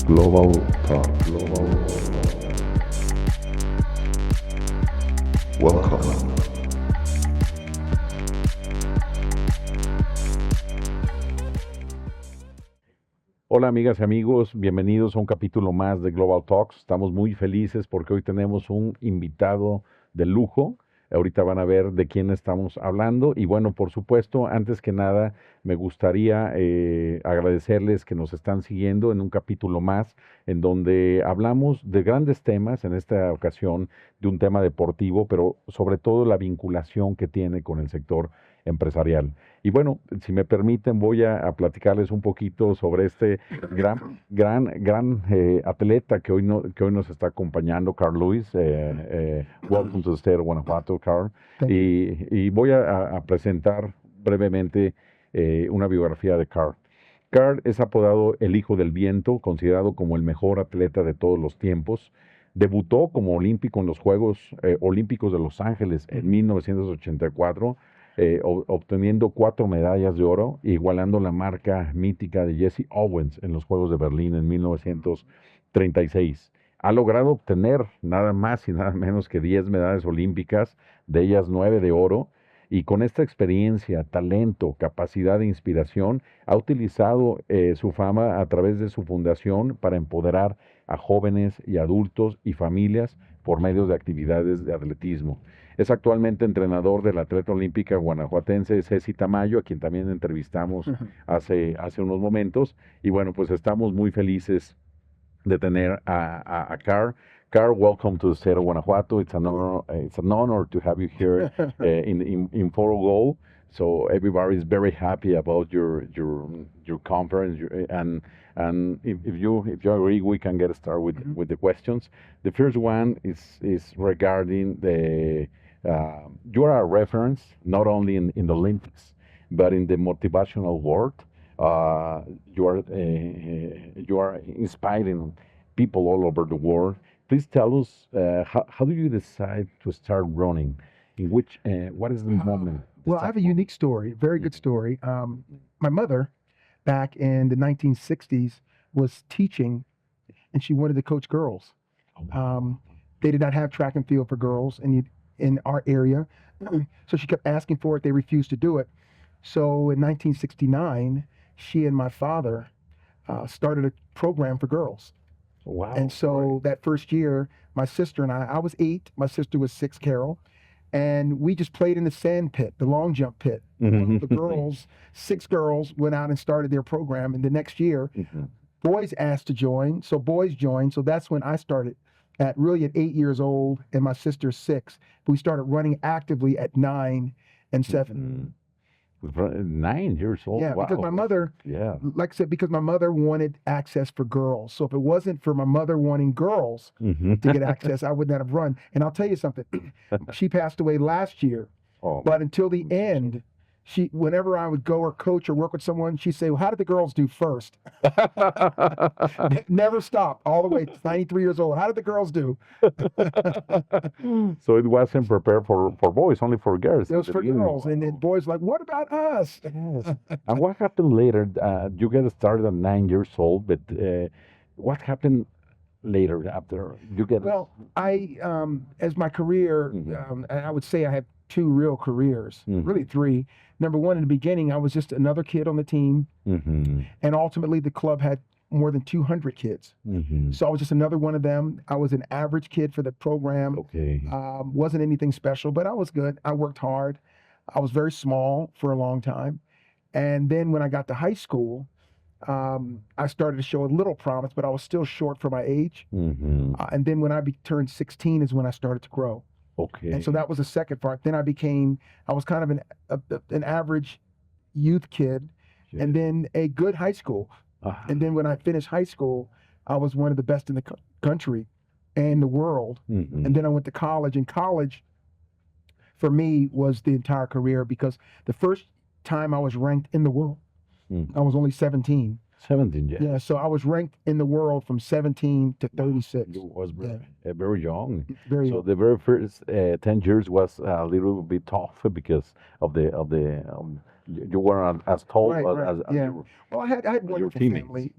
Global Talk. Welcome. Hola amigas y amigos, bienvenidos a un capítulo más de Global Talks. Estamos muy felices porque hoy tenemos un invitado de lujo. Ahorita van a ver de quién estamos hablando. Y bueno, por supuesto, antes que nada, me gustaría agradecerles que nos están siguiendo en un capítulo más, en donde hablamos de grandes temas, en esta ocasión de un tema deportivo, pero sobre todo la vinculación que tiene con el sector empresarial. Y bueno, si me permiten, voy a platicarles un poquito sobre este gran atleta que hoy nos está acompañando, Carl Lewis. Welcome to the state of Guanajuato, Carl. Thank you. Y voy a presentar brevemente una biografía de Carl. Carl es apodado el Hijo del Viento, considerado como el mejor atleta de todos los tiempos. Debutó como olímpico en los Juegos Olímpicos de Los Ángeles en 1984, obteniendo 4 medallas de oro, igualando la marca mítica de Jesse Owens en los Juegos de Berlín en 1936. Ha logrado obtener nada más y nada menos que 10 medallas olímpicas, de ellas 9 de oro, y con esta experiencia, talento, capacidad e inspiración, ha utilizado su fama a través de su fundación para empoderar a jóvenes y adultos y familias por medio de actividades de atletismo. Es actualmente entrenador de la atleta olímpica guanajuatense Ceci Tamayo, a quien también entrevistamos hace unos momentos. Y bueno, pues estamos muy felices de tener a Carl. Carl, welcome to the state of Guanajuato. It's an honor to have you here in Foro. So everybody is very happy about your conference, and if you agree, we can get started with the questions. The first one is regarding the you are a reference not only in the Olympics but in the motivational world. Uh, you are inspiring people all over the world. Please tell us how do you decide to start running? In which what is the moment? The Well, I start have a moment? unique story, very good story. My mother, back in the 1960s, was teaching, and she wanted to coach girls. Oh, wow. Um, they did not have track and field for girls in our area, so she kept asking for it. They refused to do it. So in 1969, she and my father started a program for girls. And Wow, great. so that first year, my sister and I was 8, my sister was 6, Carol, and we just played in the sand pit, the long jump pit. Well, the girls, 6 girls, went out and started their program. And the next year, Mhm. boys asked to join, so boys joined. So that's when I started at 8 years old, and my sister's 6. We started running actively at 9 and 7. Mhm. 9 years old. Yeah, because my Wow. mother, Yeah. like I said, because my mother wanted access for girls. So if it wasn't for my mother wanting girls Mhm. to get access, I would not have run. And I'll tell you something, she passed away last year, Oh, but until the end, whenever I would go or coach or work with someone, she'd say, "Well, how did the girls do first?" It never stopped all the way to 93 years old. How did the girls do? So it wasn't prepared for boys, only for girls It in was the for beginning. girls. And then Wow. boys like, what about us? Yes. And what happened later? You get started at 9 years old, but what happened later after you get? Well, as my career, Mhm. and I would say I have 2 real careers, really Mhm. 3. Number one, in the beginning, I was just another kid on the team, Mhm. and ultimately the club had more than 200 kids. Mhm. So I was just another one of them. I was an average kid for the program. Okay. Wasn't anything special, but I was good. I worked hard. I was very small for a long time. And then when I got to high school, I started to show a little promise, but I was still short for my age. Mhm. And then when turned 16 is when I started to grow. And so Okay. that was the second part. Then I was kind of an average youth kid, Yeah. and then a good high school. Ah. And then when I finished high school, I was one of the best in the country and the world. Mhm. And then I went to college, and college for me was the entire career because the first time I was ranked in the world, I Mhm. was only 17. 17, Yeah, yes. so I was ranked in the world from 17 to Wow, you 36. was Yeah, very young. very So young. the very first 10 years was a little bit tough because you weren't as tall Right, as, right. as Yeah. Well, I had your wonderful teammates. family,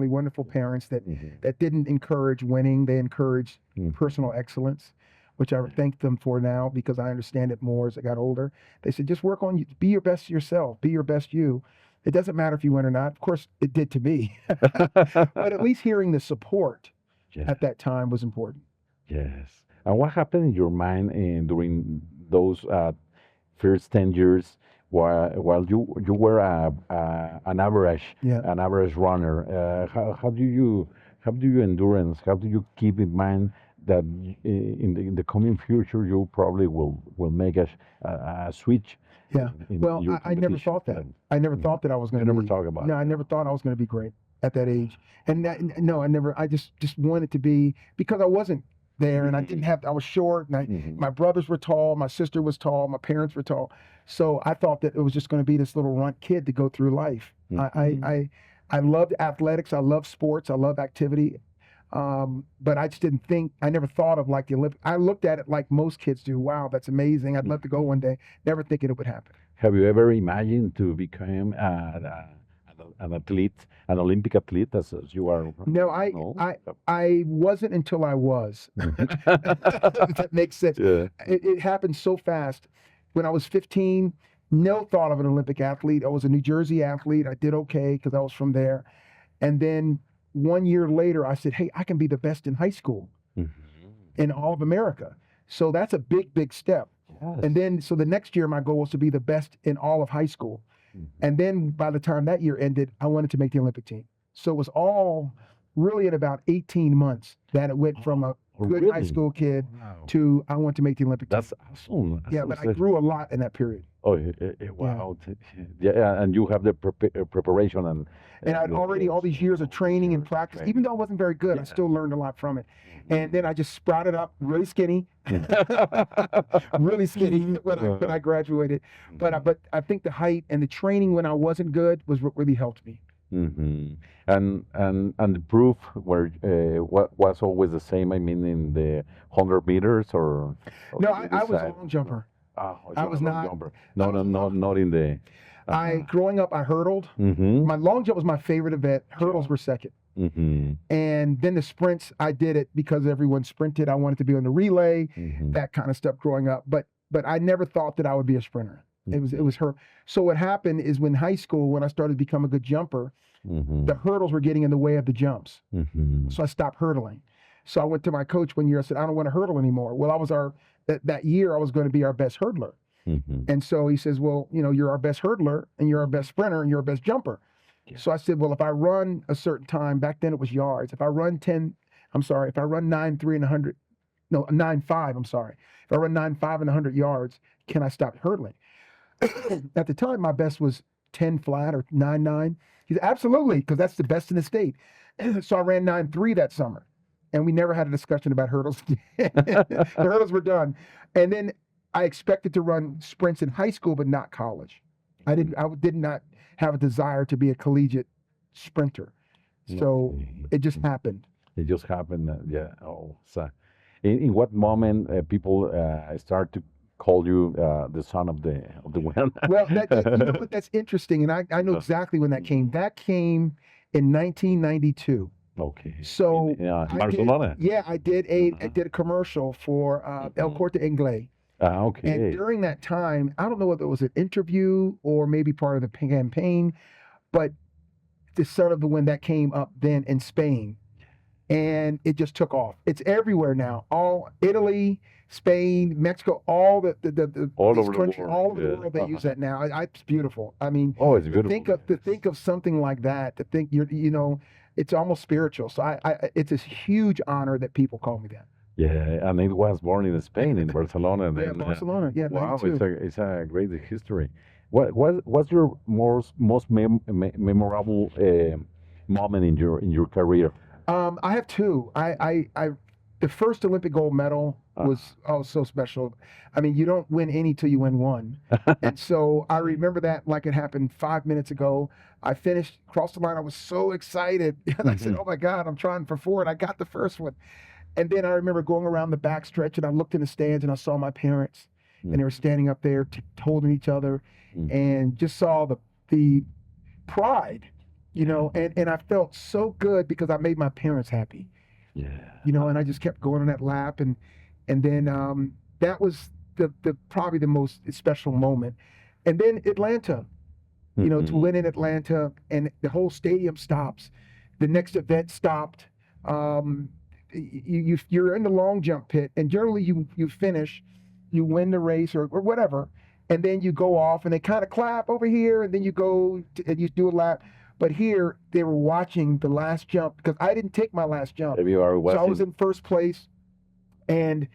wonderful parents Hmm. that didn't encourage winning. They encouraged personal excellence, which I thank them for now because I understand it more as I got older. They said, just work on you, be your best yourself, be your best you. It doesn't matter if you win or not. Of course, it did to me, but at least hearing the support Yeah. at that time was important. Yes. And what happened in your mind during those first 10 years while you were Yeah. an average runner? How do you endurance? How do you keep in mind that in the coming future you probably will make a switch Yeah. in Well, your I never competition thought that. level? I never Mhm. thought that I was You going to never be. talk about No, it. I never thought I was going to be great at that age. And no, I never. I just wanted to be because I wasn't there, and I didn't have. I was short, and Hmm. my brothers were tall, my sister was tall, my parents were tall. So I thought that it was just going to be this little runt kid to go through life. Hmm. I loved athletics. I loved sports. I loved activity. But I just didn't think. I never thought of like the Olympic. I looked at it like most kids do. Wow, that's amazing. I'd love to go one day. Never thinking it would happen. Have you ever imagined to become an athlete, an Olympic athlete, as you are? No, I No. I I wasn't until I was. Mhm. If that makes sense. Yeah. It happened so fast. When I was 15, no thought of an Olympic athlete. I was a New Jersey athlete. I did okay because I was from there. And then 1 year later, I said, "Hey, I can be the best in high school Mhm. in all of America." So that's a big, big step. And Yes. then, so the next year, my goal was to be the best in all of high school. Mhm. And then by the time that year ended, I wanted to make the Olympic team. So it was all really in about 18 months that it went from a Oh, good high really? school kid Wow. to I want to make the Olympic team. That's awesome. That's Yeah, so but I sad. grew a lot in that period. Oh, Yeah. wow. Yeah, yeah, and you have the preparation and And I'd already all these years of all these training and years of practice, even training. though I wasn't very good, I Yeah. still learned a lot from it. And Mhm. then I just sprouted up really skinny, really skinny when I graduated. But I think the height and the training when I wasn't good was what really helped me. Hmm. And the proof were what was always the same. I mean, in the 100 meters, or No, did you I was a decide? long No. jumper. Ah, I you're a was long not. jumper. I No, no, was a no, long. not in the. I Uh-huh. growing up, I hurdled. Mm-hmm. My long jump was my favorite event. Hurdles Yeah. were second. Mm-hmm. And then the sprints, I did it because everyone sprinted. I wanted to be on the relay, Mm-hmm. that kind of stuff growing up. But I never thought that I would be a sprinter. It was her. So what happened is when high school, when I started to become a good jumper, Mm-hmm. the hurdles were getting in the way of the jumps. Mm-hmm. So I stopped hurdling. So I went to my coach one year. I said, I don't want to hurdle anymore. Well, I was that year I was going to be our best hurdler. Mm-hmm. And so he says, well, you're our best hurdler and you're our best sprinter and you're our best jumper. Yeah. So I said, well, if I run a certain time, back then it was yards. If I run 10, I'm sorry, if I run 9.3 and 100, no, 9.5, I'm sorry. If I run 9.5 and 100 yards, can I stop hurdling? At the time, my best was 10 flat or 9.9. He said, absolutely, because that's the best in the state. So I ran 9.3 that summer. And we never had a discussion about hurdles. The hurdles were done. And then I expected to run sprints in high school, but not college. I did not have a desire to be a collegiate sprinter. So Okay. it just happened. It just happened. Yeah. Oh, so in what moment people start to call you the son of the wind? Well, you know what? That's interesting. And I know Uh, exactly when that came. That came in 1992. okay. So In I did, Barcelona. yeah, I Uh-huh. did a commercial for El Mhm. Corte Inglés. Ah, And okay. during that time, I don't know whether it was an interview or maybe part of the campaign, but the son of the wind that came up then in Spain, and it just took off. It's everywhere now. All Italy, Spain, Mexico, all All these over the countries, world. all over the Yeah. world they use Uh-huh. that now. It's beautiful. I mean, Oh, it's to beautiful. think of to think of something like that, to think it's almost spiritual. So it's a huge honor that people call me that. Yeah, and it was born in Spain, in Barcelona. And Yeah, then, Barcelona. Yeah, wow, it's 92. a great history. What's your most memorable moment in your career? I have two. The first Olympic gold medal was so special. I mean, you don't win any till you win one. And so I remember that like it happened 5 minutes ago. I finished, crossed the line. I was so excited. And I said, Mhm. oh my God, I'm trying for four. And I got the first one. And then I remember going around the back stretch and I looked in the stands and I saw my parents and they were standing up there holding each other Mhm. and just saw the pride, Yeah. and I felt so good because I made my parents happy, Yeah. and I just kept going on that lap, and then that was the probably the most special moment. And then Atlanta, to Mhm. win in Atlanta and the whole stadium stops. The next event stopped. Um, you're in the long jump pit, and generally you finish, you win the race or whatever, and then you go off and they kind of clap over here, and then you go and you do a lap. But here they were watching the last jump because I didn't take my last jump, Everybody so I was was in. in first place, and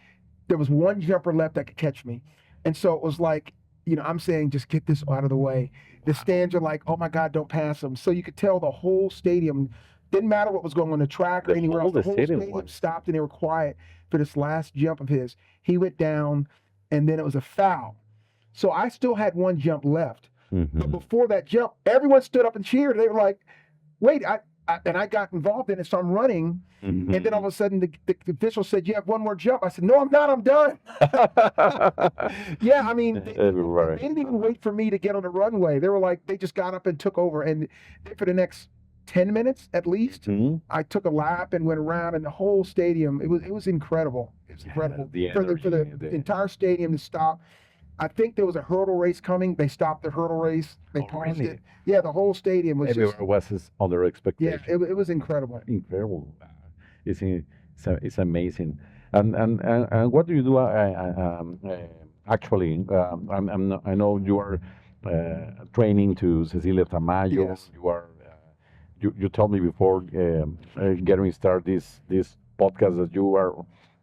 there was one jumper left that could catch me. And so it was like, I'm saying, just get this out of the way. The Wow. stands are like, oh my God, don't pass them. So you could tell the whole stadium, didn't matter what was going on the track or The anywhere whole else, the the whole stadium stadium was. stopped and they were quiet for this last jump of his. He went down and then it was a foul. So I still had one jump left. But Mhm. before that jump, everyone stood up and cheered. They were like, wait, and I got involved in it. So I'm running. And then all Mhm. of a sudden, the official said, you have one more jump. I said, no, I'm not. I'm done. Yeah, I mean, they Everybody. didn't even wait for me to get on the runway. They were like, they just got up and took over. And for the next 10 minutes at least, Mhm. I took a lap and went around, and the whole stadium, it was incredible. It was Yeah, incredible. the For the energy. The entire stadium to stop. I think there was a hurdle race coming. They stopped the hurdle race. They oh paused really? it. Yeah, the whole stadium was just, Everywhere was under yeah, expectation. it was incredible. Incredible. It's amazing. And what do you do? Actually, I know you are training to Cecilia Tamayo. Yes. You are. You told me before getting started this podcast that you are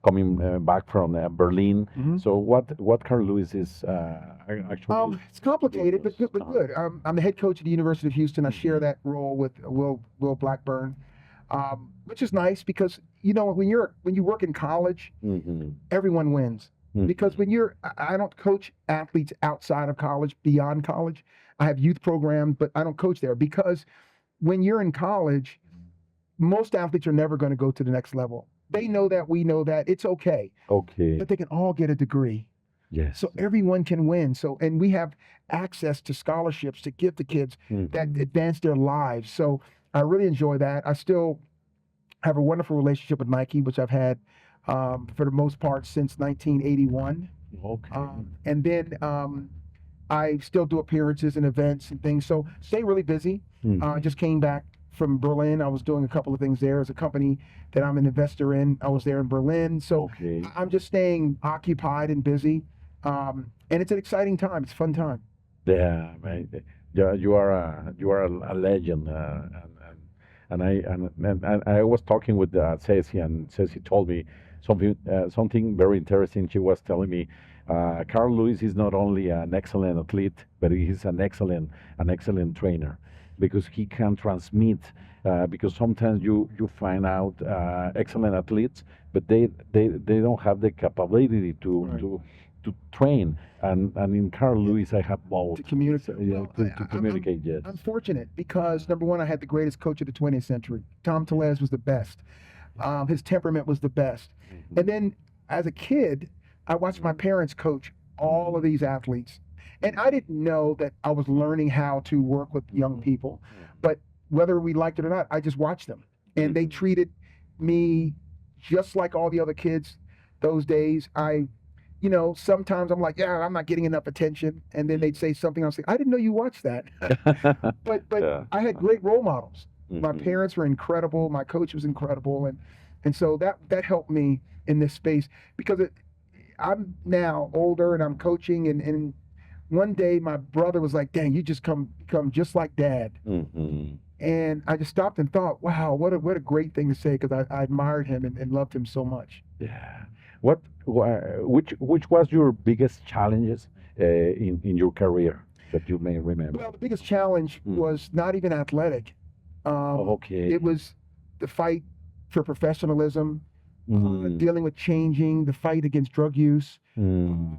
coming back from Berlin. Hmm. So what Carl Lewis is actually It's doing complicated, but this? good. But good. I'm the head coach at the University of Houston. I share Mhm. that role with Will Blackburn, which is nice because when you work in college, Mhm. everyone wins. Because Mhm. when I don't coach athletes outside of college, beyond college. I have youth programs, but I don't coach there because when you're in college, most athletes are never going to go to the next level. They know that, we know that. It's okay, Okay. but they can all get a degree. Yes. So everyone can win. So, and we have access to scholarships to give to kids that Mhm. advance their lives. So I really enjoy that. I still have a wonderful relationship with Nike, which I've had for the most part since 1981. Okay. And then I still do appearances and events and things. So stay really busy. I Mhm. just came back from Berlin. I was doing a couple of things there as a company that I'm an investor in. I was there in Berlin. So Okay. I'm just staying occupied and busy. And it's an exciting time. It's a fun time. Yeah, man. Yeah, you are a legend, and I was talking with Ceci, and Ceci told me something very interesting. She was telling me, Carl Lewis is not only an excellent athlete, but he's an excellent trainer because he can transmit. Because sometimes you find out excellent athletes, but they don't have the capability Right. to train. And in Carl Yeah, Lewis, I have both. to So, communicate. yeah, Well, to I'm communicate, yes. I'm fortunate because number one, I had the greatest coach of the 20th century. Tom Tellez was the best. His temperament was the best. And Mhm. then as a kid, I watched my parents coach all of these athletes. And I didn't know that I was learning how to work with young people. But whether we liked it or not, I just watched them. And they Mhm. treated me just like all the other kids those days. Sometimes I'm like, yeah, I'm not getting enough attention. And then they'd say something, I'll say, I didn't know you watched that. But Yeah. I had great role models. My Mhm. parents were incredible. My coach was incredible, and so that helped me in this space because I'm now older and I'm coaching, and one day my brother was like, "Dang, you just come just like Dad." Mhm. And I just stopped and thought, "Wow, what a great thing to say," because I admired him and loved him so much. Yeah. Which was your biggest challenges in your career that you may remember? Well, the biggest challenge Mhm. was not even athletic. Okay. It was the fight for professionalism Mm, dealing with changing the fight against drug use, mm, um,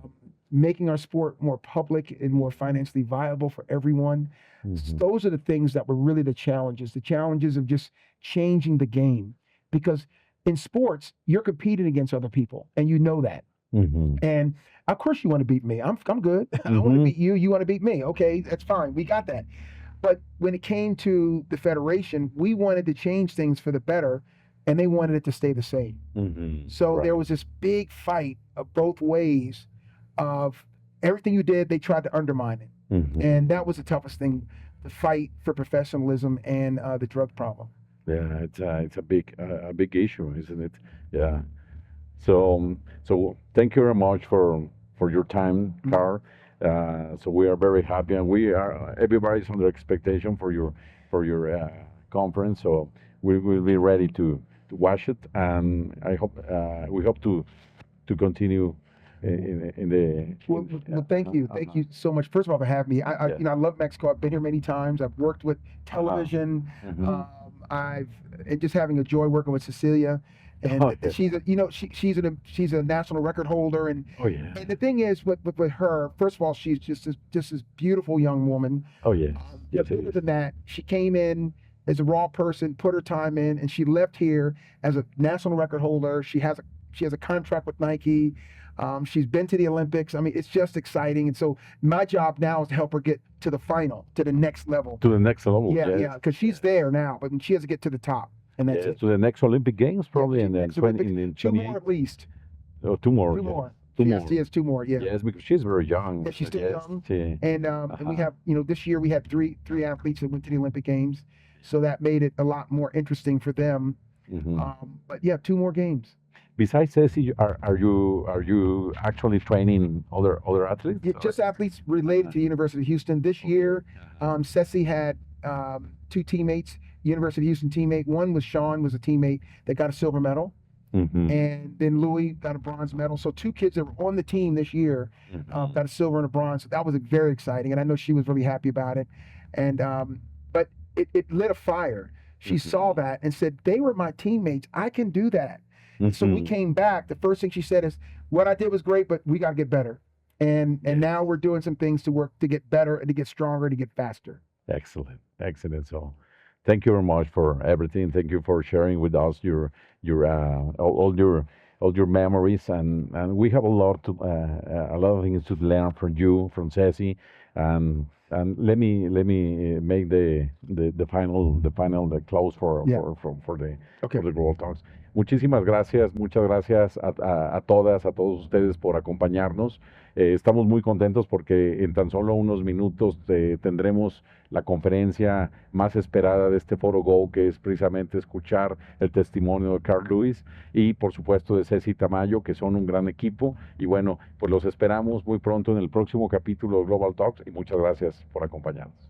making our sport more public and more financially viable for everyone. mhm, Those are the things that were really the challenges of just changing the game. Because in sports, you're competing against other people, and you know that. mhm, And of course, you want to beat me. I'm good. I want to mhm. beat you. You want to beat me. Okay, that's fine. We got that. But when it came to the federation, we wanted to change things for the better, and they wanted it to stay the same. So there Right. was this big fight of both ways of everything you did, they tried to undermine it. Mhm. And that was the toughest thing, the fight for professionalism and the drug problem. Yeah, it's a big issue, isn't it? Yeah. So thank you very much for your time, Mhm. Carl. So we are very happy, and we are everybody's under expectation for your conference. So we will be ready to watch it, and I hope we hope to continue in the Well, in well, thank you. Thank you so much. First of all, for having me. yeah. I love Mexico. I've been here many times. I've worked with Uh-huh. television. Hmm. I've and just having a joy working with Cecilia, Oh and yeah. she's a she's a national record holder. Oh yeah. And the thing is with her, first of all, she's just this beautiful young woman. Oh yes. But Yes it bigger is. than that, she came in as a raw person, put her time in, and she left here as a national record holder. She has a contract with Nike. She's been to the Olympics. I mean, it's just exciting. And so my job now is to help her get to the final, to the next level. To the next level. Yeah, Yes. yeah, because Yes. she's there now, but she has to get to the top, and that's Yes. it. To the next Olympic Games Yeah, probably, and then next 20 Olympics, in two more 28. at least. Oh, two more. Two Yes. more. Two She more. has two more. Yeah. Yes, because she's very young. Yeah, she's still Yes. young, Sí. and we Ajá. have this year we had three athletes that went to the Olympic Games, so that made it a lot more interesting for them. Mhm. But yeah, two more games. Besides Ceci, are you actually training other athletes? Yeah, Or? just athletes related to the University of Houston. This Okay. year, Ceci had two teammates, University of Houston teammate. One was Sean, was a teammate that got a silver medal, Mm-hmm. and then Louis got a bronze medal. So two kids that were on the team this year Mm-hmm. got a silver and a bronze. So that was very exciting, and I know she was really happy about it. And but it lit a fire. She saw Mm-hmm. that and said, "They were my teammates. I can do that." So we Mm-hmm. came back. The first thing she said is, "What I did was great, but we got to get better." And Yes. now we're doing some things to work to get better and to get stronger, to get faster. Excellent, excellent. So, thank you very much for everything. Thank you for sharing with us your all your memories, and we have a lot of things to learn from you, from Ceci, and let me make the close Yeah. for Okay. the Global Talks. Muchísimas gracias, muchas gracias a todas, a todos ustedes por acompañarnos. Estamos muy contentos porque en tan solo unos minutos tendremos la conferencia más esperada de este Foro Go, que es precisamente escuchar el testimonio de Carl Lewis y por supuesto de Ceci Tamayo, que son un gran equipo. Y bueno, pues los esperamos muy pronto en el próximo capítulo de Global Talks y muchas gracias por acompañarnos.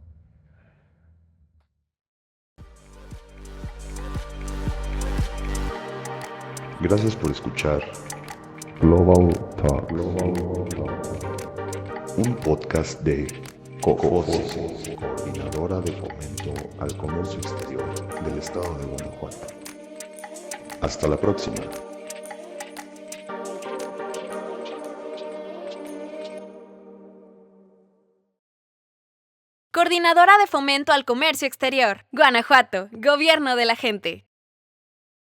Gracias por escuchar Global Talk, un podcast de COFOSE, Coordinadora de Fomento al Comercio Exterior del Estado de Guanajuato. Hasta la próxima. Coordinadora de Fomento al Comercio Exterior, Guanajuato, Gobierno de la Gente.